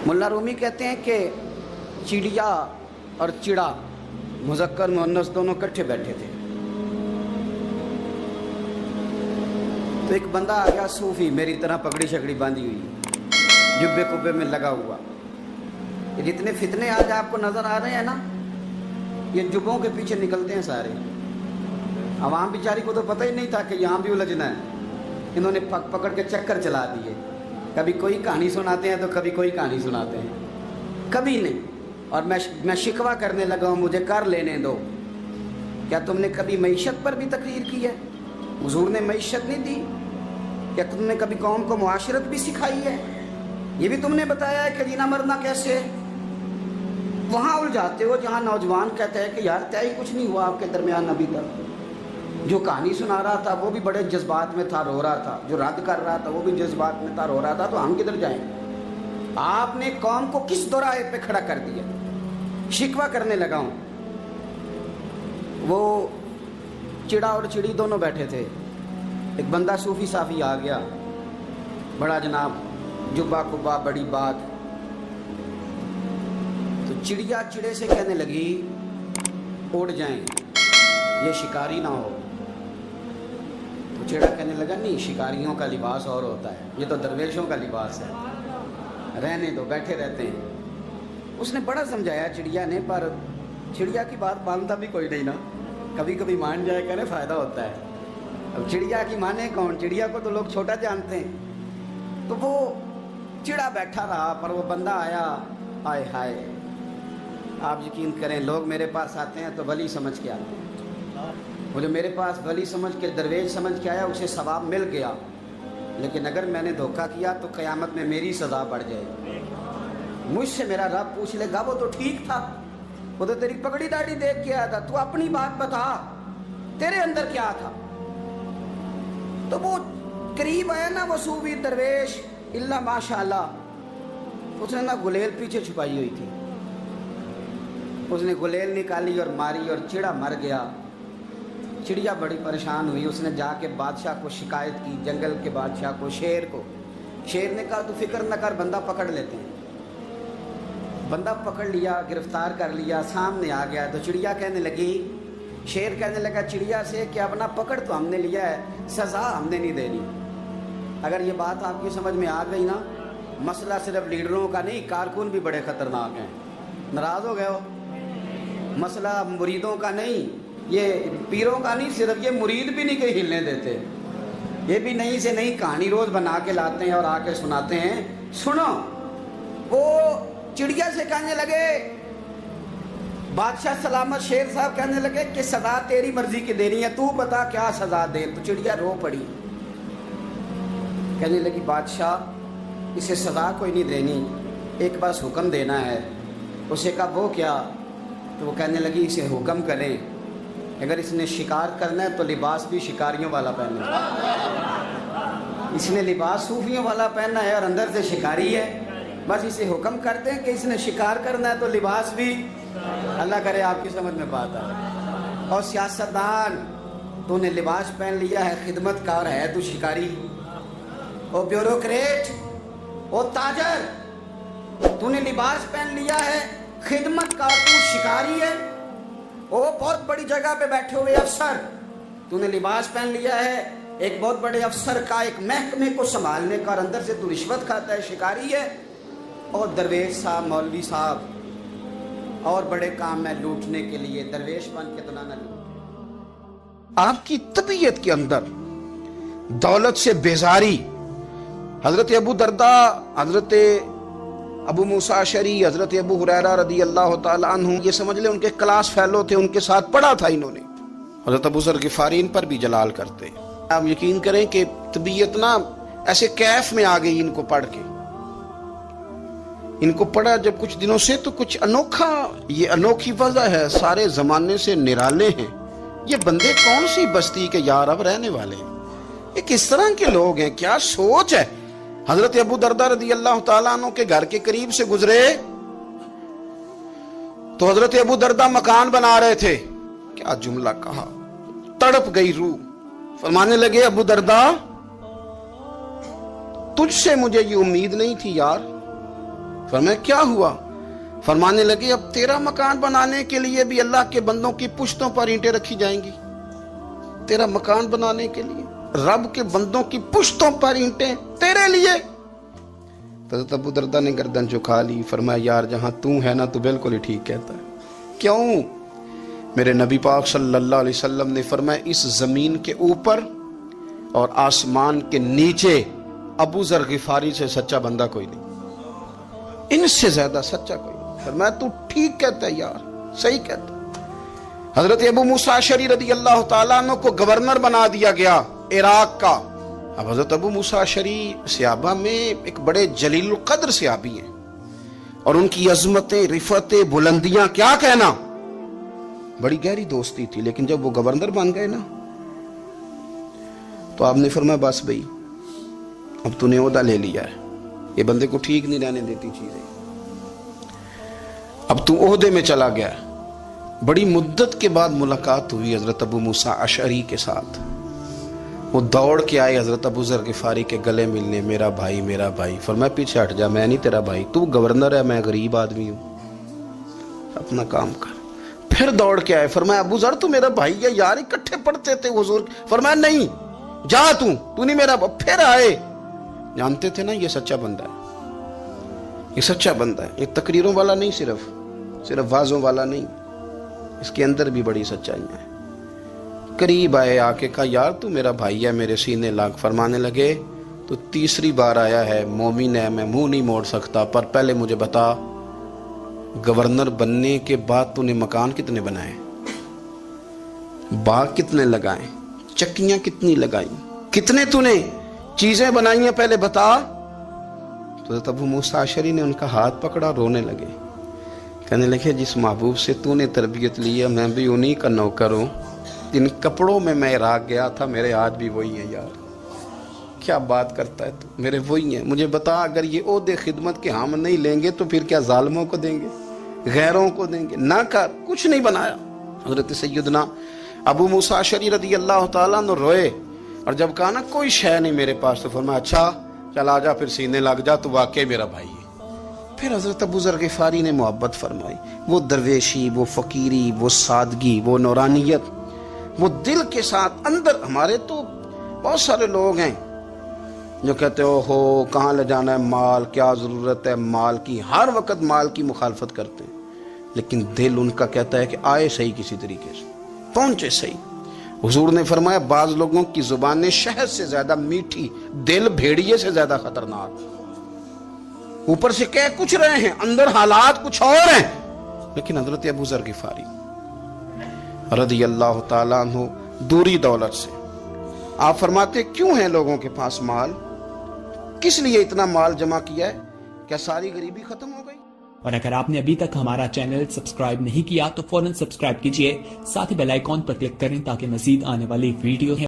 मुल्ला रूमी कहते हैं कि चिड़िया और चिड़ा मुज़क्कर मुअन्नस दोनों इकट्ठे बैठे थे। तो एक बंदा आ गया सूफी, मेरी तरह पगड़ी शकड़ी बांधी हुई, जुब्बे कुब्बे में लगा हुआ। ये जितने फितने आज आपको नजर आ रहे हैं ना, ये जुब्बों के पीछे निकलते हैं सारे। आवाम बेचारी को तो पता ही नहीं था कि यहाँ भी उलझना है। इन्होंने पकड़ के चक्कर चला दिए। कभी कोई कहानी सुनाते हैं तो कभी कोई कहानी सुनाते हैं, कभी नहीं। और मैं शिकवा करने लगा हूँ, मुझे कर लेने दो। क्या तुमने कभी मईशत पर भी तकरीर की है? हुजूर ने मईशत नहीं दी? क्या तुमने कभी कौम को मुआशरत भी सिखाई है? ये भी तुमने बताया है कि जीना मरना कैसे है? वहाँ उलझाते हो जहाँ नौजवान कहते हैं कि यार तय कुछ नहीं हुआ आपके दरमियान अभी तक। जो कहानी सुना रहा था वो भी बड़े जज्बात में था, रो रहा था। जो रद्द कर रहा था वो भी जज्बात में था, रो रहा था। तो हम किधर जाएं? आपने कौम को किस दोराहे पे खड़ा कर दिया? शिकवा करने लगा हूँ। वो चिड़ा और चिड़ी दोनों बैठे थे। एक बंदा सूफी साफी आ गया, बड़ा जनाब, जुब्बा कुब्बा, बड़ी बात। तो चिड़िया चिड़े से कहने लगी उड़ जाएं, ये शिकारी ना हो। तो चिड़ा कहने लगा नहीं, शिकारियों का लिबास और होता है, ये तो दरवेशों का लिबास है, रहने दो, बैठे रहते हैं। उसने बड़ा समझाया चिड़िया ने, पर चिड़िया की बात मानता भी कोई नहीं ना। कभी कभी मान जाए करे फ़ायदा होता है। अब चिड़िया की माने कौन? चिड़िया को तो लोग छोटा जानते हैं। तो वो चिड़ा बैठा रहा, पर वो बंदा आया। आए हाय, आप यकीन करें, लोग मेरे पास आते हैं तो वली समझ के आते हैं। वो जो मेरे पास वली समझ के, दरवेश समझ के आया, उसे सवाब मिल गया। लेकिन अगर मैंने धोखा किया तो क़यामत में मेरी सज़ा बढ़ जाएगी। मुझसे मेरा रब पूछ लेगा वो तो ठीक था, वो तो तेरी पगड़ी दाढ़ी देख के आया था, तू अपनी बात बता, तेरे अंदर क्या था? तो वो करीब आया ना वो सूफी दरवेश, इल्ला माशाअल्लाह, उसने ना गुलेल पीछे छुपाई हुई थी। उसने गुलेल निकाली और मारी और चिड़ा मर गया। चिड़िया बड़ी परेशान हुई। उसने जाके बादशाह को शिकायत की, जंगल के बादशाह को, शेर को। शेर ने कहा तू फिक्र न कर, बंदा पकड़ लेते हैं। बंदा पकड़ लिया, गिरफ्तार कर लिया, सामने आ गया। तो चिड़िया कहने लगी, शेर कहने लगा चिड़िया से कि अब ना पकड़ तो हमने लिया है, सज़ा हमने नहीं देनी। अगर ये बात आपकी समझ में आ गई ना, मसला सिर्फ लीडरों का नहीं, कारकुन भी बड़े ख़तरनाक हैं। नाराज़ हो गए हो? मसला मुरीदों का नहीं, ये पीरों का नहीं, सिर्फ ये मुरीद भी नहीं कहीं हिलने देते। ये भी नई से नई कहानी रोज़ बना के लाते हैं और आके सुनाते हैं। सुनो, वो चिड़िया से कहने लगे, बादशाह सलामत, शेर साहब कहने लगे कि सज़ा तेरी मर्जी की देनी है, तू बता क्या सज़ा दे। तो चिड़िया रो पड़ी, कहने लगी बादशाह इसे सज़ा कोई नहीं देनी, एक बस हुक्म देना है। उसे कहा वो क्या? तो वो कहने लगी इसे हुक्म करें, अगर इसने शिकार करना है तो लिबास भी शिकारियों वाला पहने। इसने लिबास सूफियों वाला पहनना है और अंदर से शिकारी है। बस इसे हुक्म करते हैं कि इसने शिकार करना है तो लिबास भी, अल्लाह करे आपकी समझ में बात आए। और सियासतदान, तूने लिबास पहन लिया है खिदमतकार है, तू शिकारी। और ब्यूरोक्रेट, ओ ताजर, तूने लिबास पहन लिया है खिदमतकार, तू शिकारी है। ओ बहुत बड़ी जगह पे बैठे हुए अफसर, तूने लिबास पहन लिया है एक बहुत बड़े अफसर का, एक महकमे को संभालने का, और अंदर से तू रिश्वत खाता है, शिकारी है। और दरवेश साहब, मौलवी साहब, और बड़े काम में लूटने के लिए दरवेश बन के तो ना लूटे। आपकी तबीयत के अंदर दौलत से बेजारी, हजरत अबू दरदा, हजरत अबू मूसा अशरी, हजरत अबू हुरैरा रदी अल्लाह तआला अन्हु, ये समझ ले उनके क्लास फेलो थे, उनके साथ पढ़ा था इन्होंने। हजरत अबू ज़र गिफ़ारी इन पर भी जलाल करते। आप यकीन करें कि तबीयत ना ऐसे कैफ में आ गई इनको पढ़ के। इनको पढ़ा जब कुछ दिनों से, तो कुछ अनोखा, ये अनोखी वजह है, सारे जमाने से निराले हैं ये बंदे। कौन सी बस्ती के यार अब रहने वाले हैं, ये किस तरह के लोग हैं, क्या सोच है। हजरत अबू दरदा रदी अल्लाह तआला अन्हु के घर के करीब से गुजरे तो हजरत अबू दरदा मकान बना रहे थे। क्या जुमला कहा, तड़प गई रूह। फरमाने लगे अबू दरदा, तुझसे मुझे ये उम्मीद नहीं थी यार। فرمایا کیا ہوا؟ فرمانے لگے اب تیرا مکان بنانے کے لیے بھی اللہ کے بندوں کی پشتوں پر اینٹیں رکھی جائیں گی. تیرا مکان بنانے کے لیے رب کے بندوں کی پشتوں پر اینٹیں تیرے لیے. حضرت ابو درداء نے گردن جھکا لی. فرمایا یار جہاں تو ہے نا تو بالکل ہی ٹھیک کہتا ہے. کیوں؟ میرے نبی پاک صلی اللہ علیہ وسلم نے فرمایا اس زمین کے اوپر اور آسمان کے نیچے ابو ذر غفاری سے سچا بندہ کوئی نہیں, ان سے زیادہ سچا کوئی نہیں. فرمایا تو ٹھیک کہتا ہے یار, صحیح کہتا ہے. حضرت ابو موسیٰ اشعری رضی اللہ تعالیٰ عنہ کو گورنر بنا دیا گیا عراق کا. اب حضرت ابو موسیٰ اشعری صحابہ میں ایک بڑے جلیل القدر صحابی ہیں, اور ان کی عظمتیں, رفعتیں, بلندیاں کیا کہنا, بڑی گہری دوستی تھی. لیکن جب وہ گورنر بن گئے نا تو آپ نے فرمایا بس بھئی اب تو نے عہدہ لے لیا ہے, یہ بندے کو ٹھیک نہیں رہنے دیتی چیزیں, اب تو عہدے میں چلا گیا. بڑی مدت کے بعد ملاقات ہوئی حضرت ابو موسیٰ اشعری کے ساتھ. وہ دوڑ کے آئے حضرت ابو ذر غفاری کے گلے ملنے, میرا بھائی میرا بھائی. فرمایا پیچھے ہٹ جا, میں نہیں تیرا بھائی, تو گورنر ہے, میں غریب آدمی ہوں, اپنا کام کر. پھر دوڑ کے آئے. فرمایا ابو ذر تو میرا بھائی ہے یار, اکٹھے پڑھتے تھے حضور. فرمایا نہیں, جا تو نہیں میرا. پھر آئے. جانتے تھے نا یہ سچا بندہ ہے, یہ سچا بندہ ہے, یہ تقریروں والا نہیں, صرف وعظوں والا نہیں, اس کے اندر بھی بڑی سچائیاں ہیں. قریب آئے, آ کے کہا یار تو میرا بھائی ہے, میرے سینے لاگ. فرمانے لگے تو تیسری بار آیا ہے, مومن ہے, میں منہ نہیں موڑ سکتا, پر پہلے مجھے بتا گورنر بننے کے بعد تو نے مکان کتنے بنائے, باغ کتنے لگائے, چکیاں کتنی لگائیں, کتنے تو نے چیزیں بنائی ہیں, پہلے بتا. تو حضرت ابو موسیٰ اشعری نے ان کا ہاتھ پکڑا, رونے لگے. کہنے لگے جس محبوب سے تو نے تربیت لی ہے میں بھی انہی کا نوکر ہوں. جن کپڑوں میں عراق گیا تھا میرے ہاتھ بھی وہی ہیں یار. کیا بات کرتا ہے تو, میرے وہی ہیں. مجھے بتا اگر یہ عہدے خدمت کے ہم نہیں لیں گے تو پھر کیا ظالموں کو دیں گے, غیروں کو دیں گے؟ نہ کر, کچھ نہیں بنایا. حضرت سیدنا ابو موسیٰ اشعری رضی اللہ تعالیٰ عنہ روئے, اور جب کہا نا کوئی شے نہیں میرے پاس, تو فرمایا اچھا چل آ جا, پھر سینے لگ جا, تو واقعی میرا بھائی ہے. پھر حضرت ابو ذر غفاری نے محبت فرمائی. وہ درویشی, وہ فقیری, وہ سادگی, وہ نورانیت, وہ دل کے ساتھ اندر. ہمارے تو بہت سارے لوگ ہیں جو کہتے ہو کہاں لے جانا ہے مال, کیا ضرورت ہے مال کی, ہر وقت مال کی مخالفت کرتے ہیں, لیکن دل ان کا کہتا ہے کہ آئے صحیح, کسی طریقے سے پہنچے صحیح. حضور نے فرمایا بعض لوگوں کی زبانیں شہد سے زیادہ میٹھی, دل بھیڑیے سے زیادہ خطرناک. اوپر سے کہہ کچھ رہے ہیں, اندر حالات کچھ اور ہیں. لیکن حضرت ابو ذر غفاری رضی اللہ تعالیٰ عنہ دوری دولت سے, آپ فرماتے کیوں ہیں لوگوں کے پاس مال, کس لیے اتنا مال جمع کیا ہے, کیا ساری غریبی ختم ہو گئی؟ اور اگر آپ نے ابھی تک ہمارا چینل سبسکرائب نہیں کیا تو فوراً سبسکرائب کیجئے, ساتھ ہی بیل آئیکن پر کلک کریں تاکہ مزید آنے والی ویڈیو